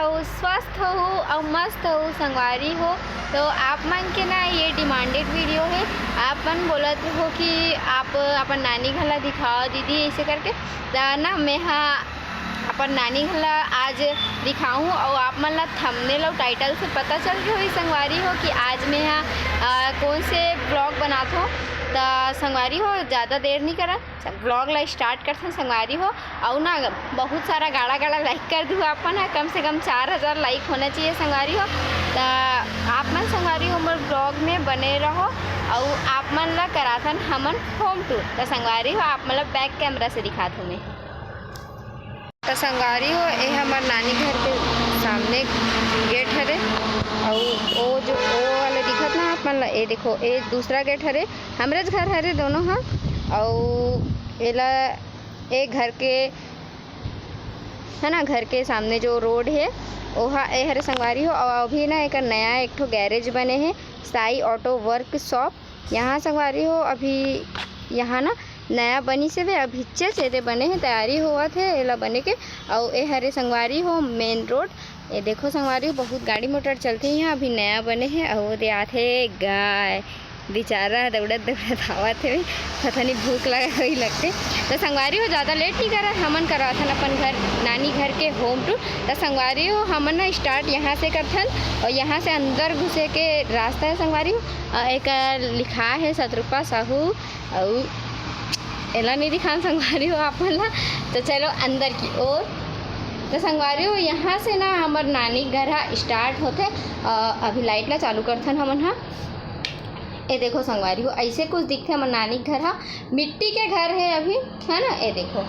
हो, स्वस्थ हो और मस्त हो संगवारी हो। तो आप मन के ना ये डिमांडेड वीडियो है। आप मन बोलत हो कि आप अपन नानी घर ला दिखाओ दीदी ऐसे करके, तो ना मैं अपन नानी घर ला आज दिखाऊँ और आप मन ला थंबनेल और टाइटल से पता चल गई हुई संगवारी हो कि आज मैं कौन से ब्लॉग बनात हो। तो संगवारी हो ज़्यादा देर नहीं करा, ब्लॉग ला स्टार्ट करते संगवारी हो। और ना बहुत सारा गाड़ा लाइक कर दूँ अपन कम से कम 4000 लाइक होना चाहिए संगवारी हो। तो आप मन संगवारी हो मोर ब्लॉग में बने रहो और आप मन ला कराथन हमन होम टूर। तो संगवारी हो आप मतलब बैक कैमरा से दिखात हूँ मैं। तो संगवारी हो ये हमार नानी घर के सामने गेट हरे और वो जो वो वाले दिखत ना आप मन ला, ये देखो ये दूसरा गेट हरे, हमरे घर हरे दोनों हाँ। और एला एक घर के है ना, घर के सामने जो रोड है वहाँ ए हरे संगवारी हो। और अभी ना एक नया एक ठो गैरेज बने हैं, साई ऑटो वर्कशॉप यहाँ संगवारी हो। अभी यहाँ ना नया बनी से वे अभी चेते बने हैं, तैयारी हुआ थे एला बने के। और ए हरे संगवारी हो मेन रोड, ये देखो संगवारी हो बहुत गाड़ी मोटर चलती है यहाँ, अभी नया बने हैं। और दे आते गाय बेचारा दौड़त आवत है, पता नहीं भूख लगा हुई लगते। तो संगवारी हो ज़्यादा लेट नहीं करा, हमन कराथन अपन घर नानी घर के होम टूर। तो संगवारी हो हमन ना स्टार्ट यहाँ से करथन और यहाँ से अंदर घुसे के रास्ता है संगवारी हो। एक लिखा है शत्रुपा साहू और एला नहीं दिखा संगवारी हो आप मन ला। तो चलो अंदर की ओर। तो संगवारी हो यहाँ से ना हमार नानी घर स्टार्ट होते। अभी लाइट ला चालू करथन हमन ये देखो संगवारी हो ऐसे कुछ दिखते हमार नानी घर मिट्टी के घर है अभी है ना। ये देखो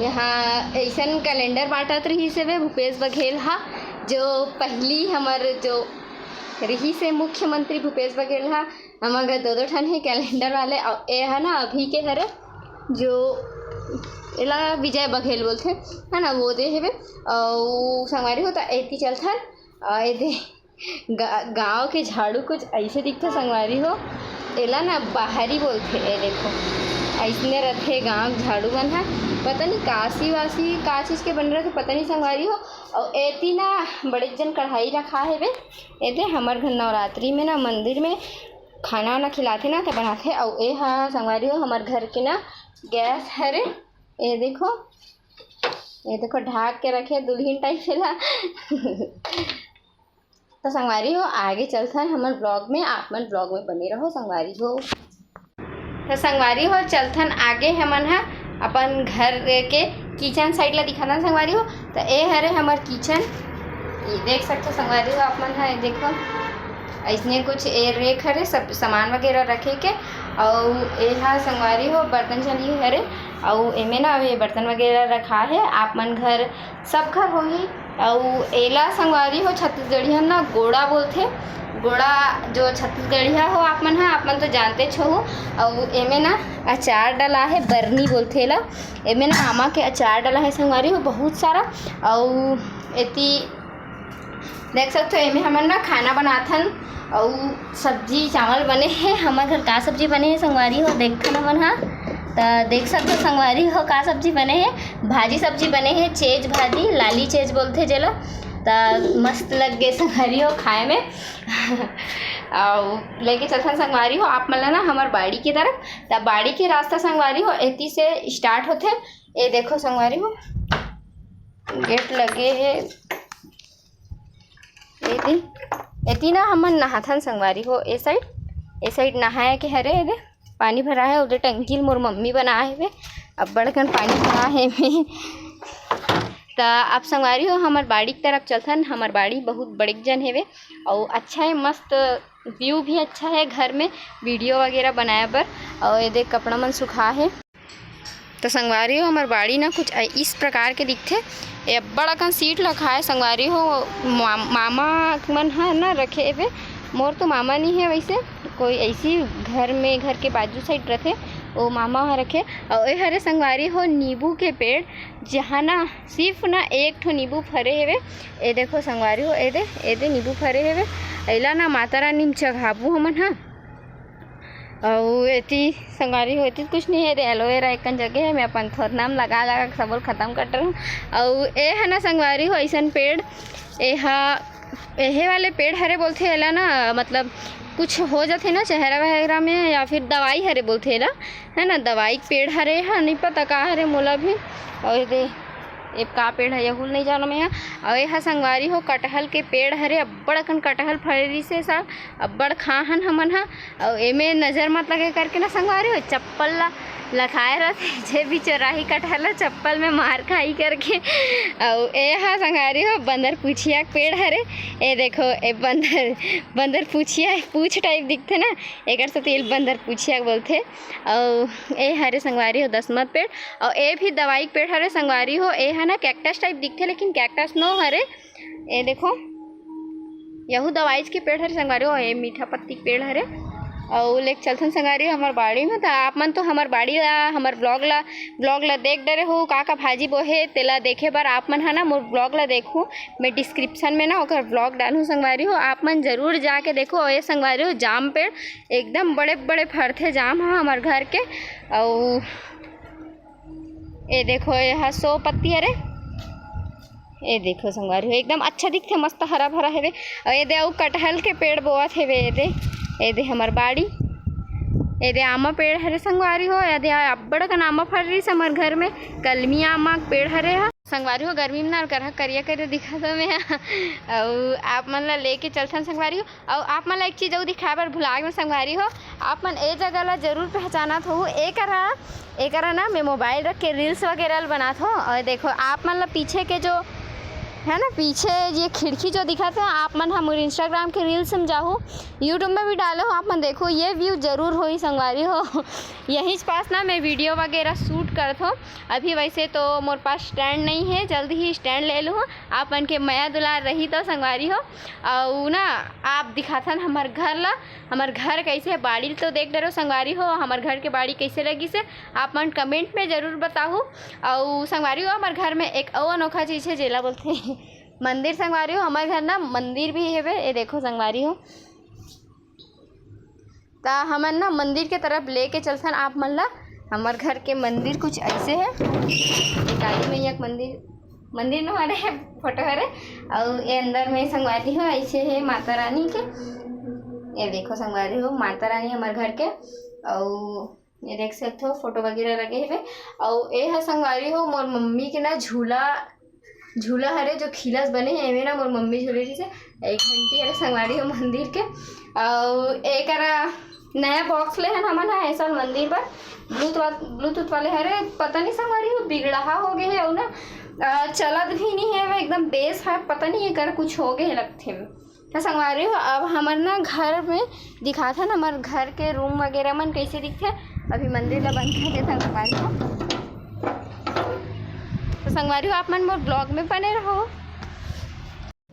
यहाँ ऐसा कैलेंडर बांटत रही से वे भूपेश बघेल जो पहली हमार जो रही से मुख्यमंत्री भूपेश बघेल हमारे दो ठन है कैलेंडर वाले। और ये है ना अभी के हरे जो एला विजय बघेल बोलते है ना, वो दे है और संगवारी हो। तो ऐती चलथन ये दे गाँव के झाड़ू कुछ ऐसे दिखते संगवारी हो, एला ना बाहरी बोलते। ये देखो ऐसने रहते गाँव झाड़ू बन पता नहीं काशी वासी का चीज़ के बन रहे थे पता नहीं संगवारी हो। और ऐती ना बड़े जन कढ़ाई रखा है वे, ये दे हमारे घर नवरात्रि में ना मंदिर में खाना वाना खिलाते ना तो बनाते। और ये हाँ संगवारी हो हमारे घर के ना गैस हरे, ये देखो ढाक के रखे दुल्हन टाइप ला। तो संगवारी हो आगे चलता है हमारे ब्लॉग में, आप मन ब्लॉग में बने रहो संगवारी हो। तो संगवारी हो चलथन आगे हमन अपन घर के किचन साइड ला दिखाना संगवारी हो। तो ये हरे हमार किचन, ये देख सकते संगवारी हो आप मन देखो ऐसने कुछ ए रेक हरे सब सामान वगैरह रखे के। और यहाँ संगवारी हो बर्तन चली हरे और एमे ना ये बर्तन वगैरह रखा है। आप मन घर सब घर हो ही। और एला संगवारी हो छत्तीसगढ़िया ना गोड़ा बोलते, गोड़ा जो छत्तीसगढ़िया हो आप मन तो जानते छो। और एमे ना अचार डला है, बरनी बोलते ला, एमे ना आमा के अचार डला है संगवारी हो बहुत सारा। और एती देख सकते हो एमे हमन ना खाना बनाथन और सब्जी चावल बने हैं। हमारे घर का सब्जी बने हैं संगवारी हो देखथन हमन तो देख सकते हो संगवारी हो का सब्जी बने हैं, भाजी सब्जी बने हैं, चेज भाजी लाली चेज बोलते जेला। तो मस्त लग गए संगवारी हो खाए में। और लेके चलथन संगवारी हो आप मन ना हमार बाड़ी की तरफ। तो बाड़ी के रास्ता संगवारी हो एती से स्टार्ट होते। ये देखो संगवारी हो गेट लगे है, एती ना हमन नहाथन संगवारी हो। ए साइड नहाए के हरे ये पानी भरा है, उधर टंकी मोर मम्मी बनाए हुए अब बड़कन पानी भरा है में। तो आप संगवारी हो हमार बाड़ी की तरफ चलथन। हमार बाड़ी बहुत बड़े जन है वे और अच्छा है, मस्त व्यू भी अच्छा है घर में वीडियो वगैरह बनाए बर। और ये देख कपड़ा मन सुखा है। तो संगवारी हो हमार बाड़ी ना कुछ इस प्रकार के दिखते। ये बड़ा कन सीट रखा है संगवारी हो, मामा मन है ना रखे हुए, मोर तो मामा नहीं है वैसे, कोई ऐसी घर में घर के बाजू साइड रखे वो मामा वहाँ रखे। और ये हरे संगवारी हो नींबू के पेड़, जहाँ ना सिर्फ ना एक ठो नींबू फरे हेवे। ये देखो संगवारी हो ये दे नींबू फरे हेवे। ऐला ना माता रानी चढ़ाबू हमन और एती संगवारी होती कुछ नहीं है, एलोवेरा एक जगह है, मैं अपन थोड़ा नाम लगा लगा सब ख़त्म कर रहा हूँ। और ये है ना संगवारी हो ऐसा पेड़, एहे वाले पेड़ हरे बोलते एला ना, मतलब कुछ हो जाते ना चेहरा वगैरह में, या फिर दवाई हरे बोलते एला, है ना, दवाई पेड़ हरे है, नहीं पता का हरे मोला भी। और दे एक का पेड़ है यहूल नहीं जानो मैं। और यह संगवारी हो कटहल के पेड़ हरे, अब्बड़ अकन कटहल फड़ी से सब अब्बड़ खाहन हमन हा। और एमे नज़र मत लगे करके ना संगवारी हो चप्पल ला लखाए रहते, जे भी चौराही कटहल चप्पल में मार खाई करके। और ए हा संगवारी हो बंदर पूछिया पेड़ हरे, ए देखो ए बंदर पूछिया पूछ टाइप दिखते ना, एक से तेल बंदर पूछिया बोलते। और ए हरे संगवारी हो दसमत पेड़, और ए भी दवाई पेड़ हरे संगवारी हो। ए है ना कैक्टस टाइप दिखते, लेकिन कैक्टस नो हरे, ए देखो यहू दवाई के पेड़ हरे संगवारी हो। ए मीठा पत्ती पेड़ हरे। और लेक चलथन संगवारी हमार बाड़ी में, तो आप मन तो हमार बाड़ी ला हमार ब्लॉग ला देख डरे हो का भाजी बोहे तेला देखे बर आप मन है ना मोर ब्लॉग ला देखूँ, मैं डिस्क्रिप्शन में ना ओकर ब्लॉग डालूँ संगवारी हो, आप मन ज़रूर जाके देखो। और ये संगवारी हो जाम पेड़ एकदम बड़े बड़े फरथे जाम है हमार घर के। और ये देखो यहाँ 100 पत्ती हरे, ये देखो संगवारी हो एकदम अच्छा दिखते मस्त हरा भरा है। और ये दे कटहल के पेड़ बोआत है, ये दे हमार बाड़ी, ये दे आमा पेड़ हरे संगवारी हो, या दे अब्बड़ का आमा फल रही हमार घर में, कलमी आमा पेड़ हरे हा संगवारी हो। गर्मी में ना करहा करिया करिया दिखा तो मैं। और आप मन ला लेके चलथन संगवारी हो। और आप मन ला एक चीज़ और दिखाए बर भुला गए संगवारी हो, आप मन ए जगह ला जरूर पहचानत हो, एक ना मैं मोबाइल रख के रील्स वगैरह बनात हो। और देखो आप मन ला पीछे के जो है ना, पीछे ये खिड़की जो दिखाते हैं, आप मन हम इंस्टाग्राम के रील्स में जाओ, यूट्यूब में भी डालो, आप मन देखो ये व्यू ज़रूर हो ही संगवारी हो। यहीं पास ना मैं वीडियो वगैरह शूट करता हूँ अभी। वैसे तो मोर पास स्टैंड नहीं है, जल्दी ही स्टैंड ले लूँ, आप मन के मया दुलार रही तो संगवारी हो। और ना आप दिखाथन हमार घर ला, हमार घर कैसे है, बाड़ी तो देख डरो संगवारी हो, हमार घर के बाड़ी कैसे लगी से आप मन कमेंट में ज़रूर बताओ। और संगवारी हो हमार घर में एक और अनोखा चीज़ है जेला बोलते हैं मंदिर संगवारी हो। हमारे घर ना मंदिर भी है, ये देखो संगवारी हो, ता हमन ना मंदिर के तरफ लेके चलथन आप मन ला। हमार घर के मंदिर कुछ ऐसे है, काली मैया के मंदिर न हरे फोटो हरे। और ये अंदर में संगवारी हो ऐसे है माता रानी के, ये देखो संगवारी हो माता रानी हमारे घर के। और ये देख सकते हो फोटो वगैरह लगे हुए। और ये है संगवारी हो मोर मम्मी के ना झूला हरे जो खिलस बने हैं, एमे ना मोर मम्मी झूले रही से, एक घंटी हरे संगवारी हो मंदिर के। और एक नया बॉक्स ले है हमन है ऐसा मंदिर पर ब्लूटूथ वाले हरे, पता नहीं संगवारी हो बिगड़ा हो गए है, और ना चलत भी नहीं है, वो एकदम बेस है, पता नहीं है कर कुछ हो गए लगते हैं तो संगवारी हो। अब हमार ना घर में दिखा था ना हमारे घर के रूम वगैरह मन कैसे दिखते, अभी मंदिर ला बंद कर देता संगवारी हो। तो संगवारी हो आप मन मोर ब्लॉग में बने रहो।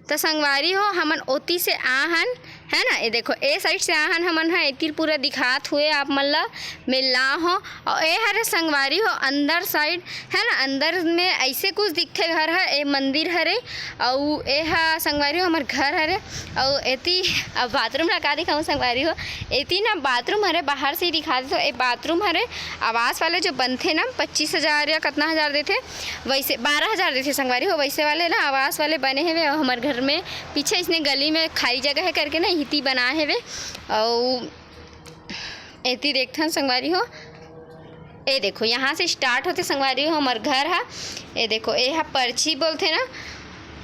तो संगवारी हो हमन ओती से आहन है ना, ये देखो ए साइड से आहन हमन है एतिर पूरा दिखात हुए आप मन ला मिलना हो। और ए हरे संगवारी हो अंदर साइड है ना, अंदर में ऐसे कुछ दिखे घर है, ए मंदिर हरे। और ए हा संगवारी हो हमार घर हरे। और एती अब बाथरूम ला का दिखाऊँ संगवारी हो, एती ना बाथरूम हरे बाहर से ही दिखा दे। तो ए बाथरूम हरे आवास वाले जो बनते ना 25,000 या कितना हज़ार देते, वैसे 12,000 देते संगवारी हो, वैसे वाले ना आवास वाले बने हुए। और हमारे घर में पीछे इसने गली में खाली जगह है करके ना हिती बना है वे। और एती देखते हैं संगवारी हो, ये देखो यहाँ से स्टार्ट होते संगवारी हो हमार घर है। ये देखो ये है पर्ची बोलते ना,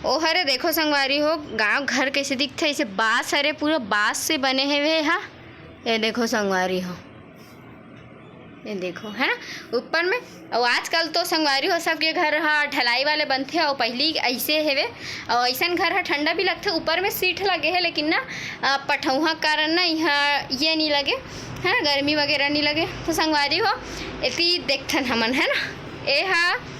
ओ हरे देखो संगवारी हो गांव घर कैसे दिखते, ऐसे बाँस हरे पूरा बाँस से बने हुए है। ये देखो संगवारी हो, ये देखो है ना ऊपर में। और आजकल तो संगवारी हो सबके घर हा ढलाई वाले बनते हैं, और पहले ऐसे हेवे। और ऐसा घर है ठंडा भी लगते, ऊपर में सीट लगे है, लेकिन ना पठौहा कारण ना यहाँ ये नहीं लगे है ना, गर्मी वगैरह नहीं लगे। तो संगवारी हो इतनी देखथन हमन है ना, ये है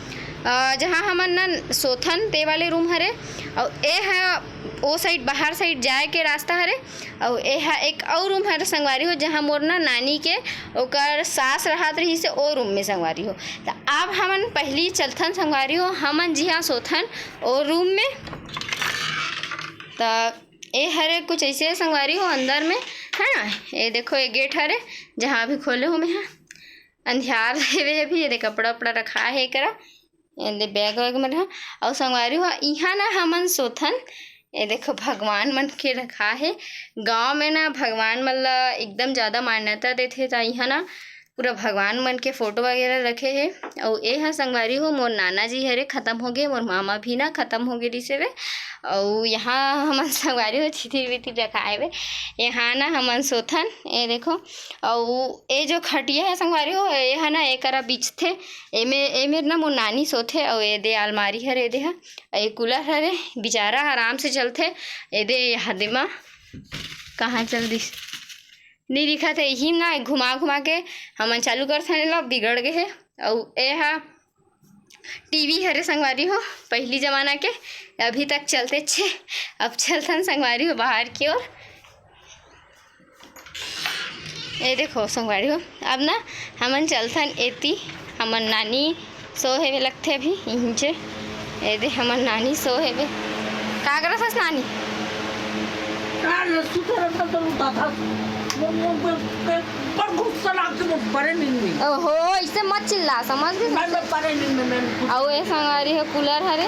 जहाँ हमन ना सोथन ते वाले रूम हरे। और ये है ओ साइड बाहर साइड जाए के रास्ता हरे। और ये है एक और रूम हरे संगवारी हो, जहाँ मोर ना नानी के ओकर सास रहत रही से ओ रूम में संगवारी हो। तो अब हमन पहली चलथन संगवारी हो हमन जी हाँ सोथन ओ रूम में। तो ये हरे कुछ ऐसे संगवारी हो अंदर में है ना, ये देखो ये गेट हरे। जहाँ भी खोले हो मैं यहाँ अंधियार रहे अभी। ये दे कपड़ा उपड़ा रखा है करा, ये दे बैग वैग में रहा। और संगवारी हो यहाँ ना हमन सोथन, ये देखो भगवान मन के रखा है। गांव में ना भगवान मन ला एकदम ज़्यादा मान्यता देते, तो यहाँ ना पूरा भगवान मन के फोटो वगैरह रखे है। और ये है संगवारी हो मोर नाना जी हरे ख़त्म हो गए, मोर मामा भी ना ख़त्म हो गए रिसे वे। और यहाँ हमन संगवारी हो चिथिर विथिर रखाए वे। यहाँ ना हमन सोथन, ये देखो। और ये जो खटिया है संगवारी हो, ये है ना एकरा बीच थे, एमे ना मोर नानी सोथे। और ये दे अलमारी हरे, दे है ये कूलर हरे, बेचारा आराम से चलते। ये दे हदे मा कहाँ चल दिस नहीं दिखा थे, यही ना घुमा घुमा के हमन चालू करथन, ला बिगड़ गए है। और ये हा टीवी हरे संगवारी हो पहली ज़माना के, अभी तक चलते छे। अब चलथन संगवारी हो बाहर की ओर। ये देखो संगवारी हो अब ना हमन चलथन एती, हमन नानी सो हेवे लगथे अभी यहीं से। ये दे हमन नानी सो हेवे। का करत हस नानी? ओहो ऐसे मत चिल्ला, समझ गए। और ये संगवारी हो कूलर हरे,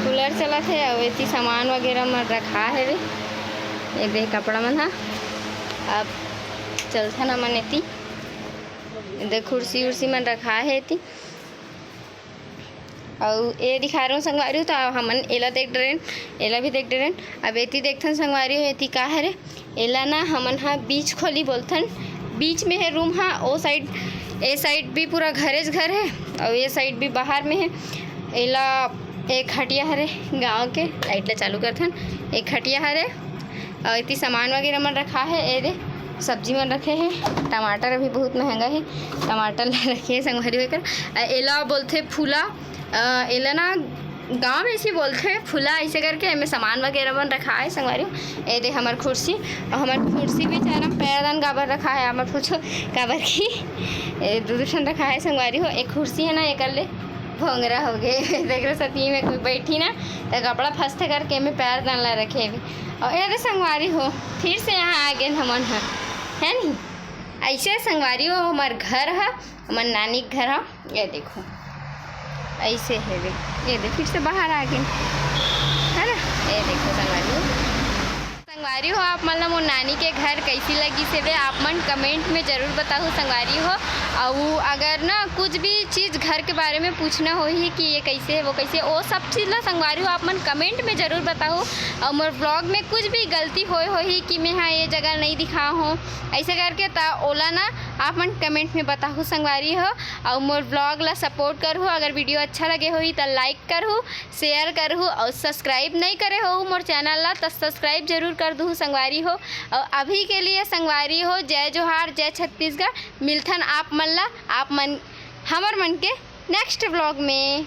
कूलर चलत है। और इतनी सामान वगैरह में रखा है वे। ये दे कपड़ा मन हा। अब चलता ना मन इतनी दे कुर्सी उर्सी मन रखा है इतनी। और ये दिखा रहा हूँ संगवारी हो, तो हमन एला देख डरेन, एला भी देख डरेन। अब एती देखथन संगवारी हो, एती का हरे एला ना हमन हा बीच खोली बोलथन। बीच में है रूम हा, ओ साइड ए साइड भी पूरा घरेज घर है, और ये साइड भी बाहर में है। एला एक खटिया हरे गांव के, लाइट ला चालू करथन। एक खटिया हरे और इतनी सामान वगैरह मन रखा है। ये दे सब्जी मन रखे हैं, टमाटर अभी बहुत महंगा है, टमाटर रखे हैं संगवारी होकर। एला बोलते फूला, एला ना गाँव में ऐसे बोलते हैं फूला, ऐसे करके हमें सामान वगैरह बन रखा है संगवारी। ये दे हमार कुर्सी, और हमार कुर्सी भी चाहे पैरदान काबर रखा है, हमार पूछो काबर की दूसरा रखा है संगवारी हो। एक कुर्सी है ना, एक ले भोंगरा हो गए देख रहे सती में कोई बैठी ना तो कपड़ा फंसते करके हमें पैरदान ला रखे भी। और ये संगवारी हो फिर से यहाँ आ गए हमन है नहीं। ऐसे संगवारी हो हमार घर है, हमार नानी घर है। ये देखो ऐसे है वे, ये देख फिर से बाहर आ गए है ना। ये देखो संगवारी हो आप मतलब वो नानी के घर कैसी लगी से वे आप मन कमेंट में ज़रूर बताओ संगवारी हो। और अगर ना कुछ भी चीज़ घर के बारे में पूछना हो ही कि ये कैसे है वो कैसे, वो सब चीज़ ला संगवारी हो आप मन कमेंट में ज़रूर बताओ। और मोर ब्लॉग में कुछ भी गलती हो ही कि मैं हाँ ये जगह नहीं दिखा हूँ ऐसे करके, तो ओला ना आप मन कमेंट में बताओ संगवारी हो। और मोर ब्लॉग ला सपोर्ट करूँ, अगर वीडियो अच्छा लगे हो तो लाइक करूँ, शेयर करूँ, और सब्सक्राइब नहीं करे हो मोर चैनल ला तो सब्सक्राइब जरूर कर दूँ संगवारी हो। और अभी के लिए संगवारी हो जय जोहार, जय छत्तीसगढ़। मिलथन आप मन ला, आप मन हमर मन के नेक्स्ट ब्लॉग में।